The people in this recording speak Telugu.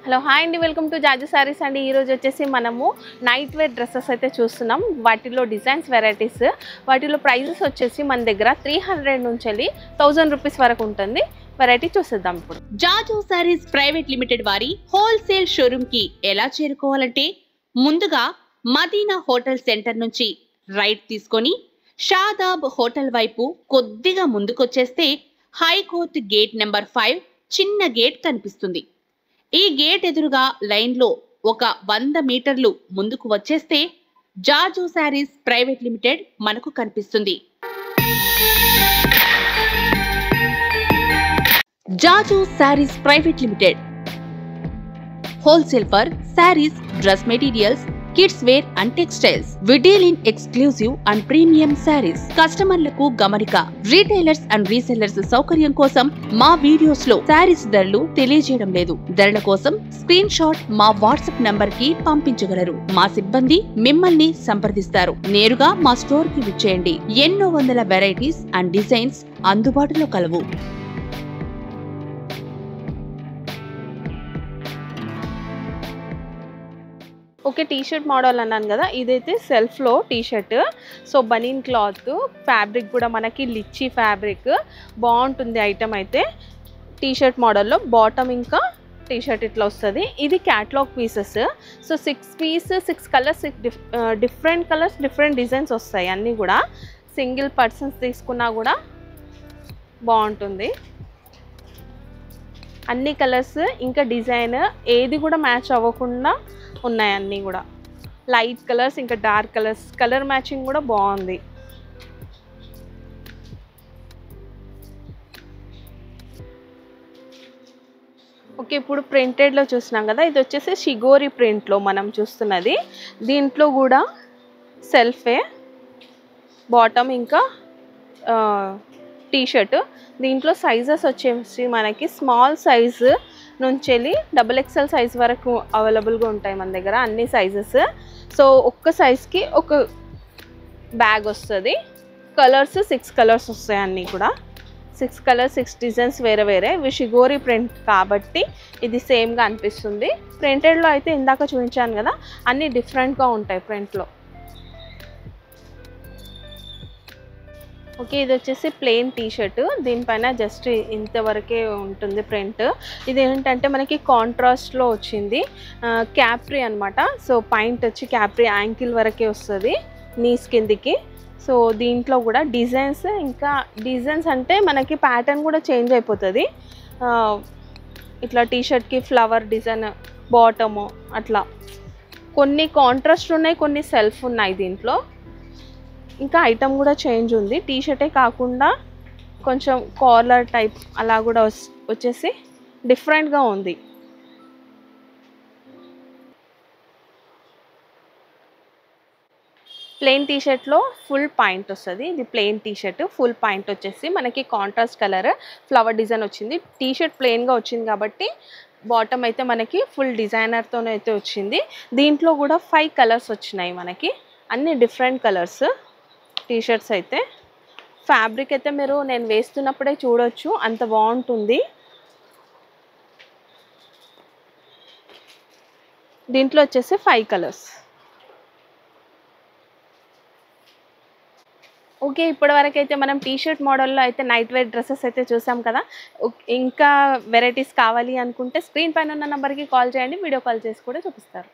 హలో హాయ్ అండి, వెల్కమ్ టు జాజు సారీస్ అండి. ఈరోజు వచ్చేసి మనము నైట్ వేర్ డ్రెస్సెస్ అయితే చూస్తున్నాం. వాటిలో డిజైన్స్ వెరైటీస్, వాటిలో ప్రైజెస్ వచ్చేసి మన దగ్గర 300 నుంచి వెళ్ళి 1000 రూపీస్ వరకు ఉంటుంది. వెరైటీ చూసేద్దాం ఇప్పుడు. జాజు సారీస్ ప్రైవేట్ లిమిటెడ్ వారి హోల్సేల్ షోరూమ్ కి ఎలా చేరుకోవాలంటే ముందుగా మదీనా హోటల్ సెంటర్ నుంచి రైట్ తీసుకొని షాదాబ్ హోటల్ వైపు కొద్దిగా ముందుకొచ్చేస్తే హైకోర్ట్ గేట్ నెంబర్ 5 చిన్న గేట్ కనిపిస్తుంది. ఈ గేట్ ఎదురుగా లైన్లో ఒక 100 మీటర్లు ముందుకు వచ్చేస్తే జాజు సారీస్ ప్రైవేట్ లిమిటెడ్ మనకు కనిపిస్తుంది. Jaju sarees private limited wholesale for sarees, dress materials, kids wear and textiles. We deal in exclusive and premium sarees. కస్టమర్లకు గమనిక, రీటైలర్స్ అండ్ రీసెల్లర్స్ సౌకర్యం కోసం మా వీడియోస్ లో సారీస్ ధరలు తెలియజేయడం లేదు. ధరల కోసం స్క్రీన్ షాట్ మా వాట్సాప్ నంబర్ కి పంపించగలరు. మా సిబ్బంది మిమ్మల్ని సంప్రదిస్తారు. నేరుగా మా స్టోర్ కి విచ్చేయండి. ఎన్నో వందల వెరైటీస్ అండ్ డిజైన్స్ అందుబాటులో కలవు. ఓకే, టీషర్ట్ మోడల్ అన్నాను కదా, ఇదైతే సెల్ఫ్లో టీషర్ట్. సో బనీన్ క్లాత్ ఫ్యాబ్రిక్ కూడా మనకి లిచ్చి ఫ్యాబ్రిక్ బాగుంటుంది. ఐటమ్ అయితే టీషర్ట్ మోడల్లో బాటమ్ ఇంకా టీషర్ట్ ఇట్లా వస్తుంది. ఇది catalogue pieces. So 6 colours, different colours, different designs వస్తాయి. అన్నీ కూడా సింగిల్ పర్సన్స్ తీసుకున్నా కూడా బాగుంటుంది. అన్ని కలర్స్ ఇంకా డిజైన్ ఏది కూడా మ్యాచ్ అవ్వకుండా ఉన్నాయి. అన్నీ కూడా లైట్ కలర్స్ ఇంకా డార్క్ కలర్స్, కలర్ మ్యాచింగ్ కూడా బాగుంది. ఓకే, ఇప్పుడు ప్రింటెడ్లో చూసినాం కదా, ఇది వచ్చేసి షిగోరి ప్రింట్లో మనం చూస్తున్నది. దీంట్లో కూడా సెల్ఫే బాటమ్ ఇంకా టీషర్ట్. దీంట్లో సైజెస్ వచ్చేసి మనకి స్మాల్ సైజు నుంచి వెళ్ళి XXL సైజ్ వరకు అవైలబుల్గా ఉంటాయి మన దగ్గర, అన్ని సైజెస్. సో ఒక్క సైజ్కి ఒక బ్యాగ్ వస్తుంది. కలర్స్ 6 కలర్స్ వస్తాయి. అన్నీ కూడా 6 కలర్స్, 6 డిజైన్స్ వేరే వేరే. ఇవి షిగోరి ప్రింట్ కాబట్టి ఇది సేమ్గా అనిపిస్తుంది. ప్రింటెడ్లో అయితే ఇందాక చూపించాను కదా, అన్నీ డిఫరెంట్గా ఉంటాయి ప్రింట్లో. ఓకే, ఇది వచ్చేసి ప్లెయిన్ టీషర్ట్. దీనిపైన జస్ట్ ఇంతవరకే ఉంటుంది ప్రింట్. ఇది ఏంటంటే మనకి కాంట్రాస్ట్లో వచ్చింది, క్యాప్రీ అనమాట. సో పాయింట్ వచ్చి క్యాప్రీ యాంకిల్ వరకే వస్తుంది, నీస్ కిందికి. సో దీంట్లో కూడా డిజైన్స్, ఇంకా డిజైన్స్ అంటే మనకి ప్యాటర్న్ కూడా చేంజ్ అయిపోతుంది. ఇట్లా టీషర్ట్కి ఫ్లవర్ డిజైన్ బాటము అట్లా కొన్ని కాంట్రాస్ట్ ఉన్నాయి, కొన్ని సెల్ఫ్ ఉన్నాయి దీంట్లో. ఇంకా ఐటమ్ కూడా చేంజ్ ఉంది. టీషర్టే కాకుండా కొంచెం కాలర్ టైప్ అలా కూడా వచ్చేసి డిఫరెంట్గా ఉంది. ప్లెయిన్ టీషర్ట్లో ఫుల్ పాయింట్ వస్తుంది. ఇది ప్లెయిన్ టీషర్ట్, ఫుల్ పాయింట్ వచ్చేసి మనకి కాంట్రాస్ట్ కలర్ ఫ్లవర్ డిజైన్ వచ్చింది. టీషర్ట్ ప్లెయిన్గా వచ్చింది కాబట్టి బాటమ్ అయితే మనకి ఫుల్ డిజైనర్తోనే అయితే వచ్చింది. దీంట్లో కూడా 5 కలర్స్ వచ్చినాయి మనకి, అన్ని డిఫరెంట్ కలర్స్ టీషర్ట్స్. అయితే ఫ్యాబ్రిక్ అయితే మీరు నేను వేస్తున్నప్పుడే చూడొచ్చు, అంత బాగుంటుంది. దీంట్లో వచ్చేసి 5 కలర్స్. ఓకే, ఇప్పటివరకు అయితే మనం టీషర్ట్ మోడల్లో అయితే నైట్ వేర్ డ్రెస్సెస్ అయితే చూసాం కదా. ఇంకా వెరైటీస్ కావాలి అనుకుంటే స్క్రీన్ పైన ఉన్న నెంబర్కి కాల్ చేయండి, వీడియో కాల్ చేసి కూడా చూపిస్తారు.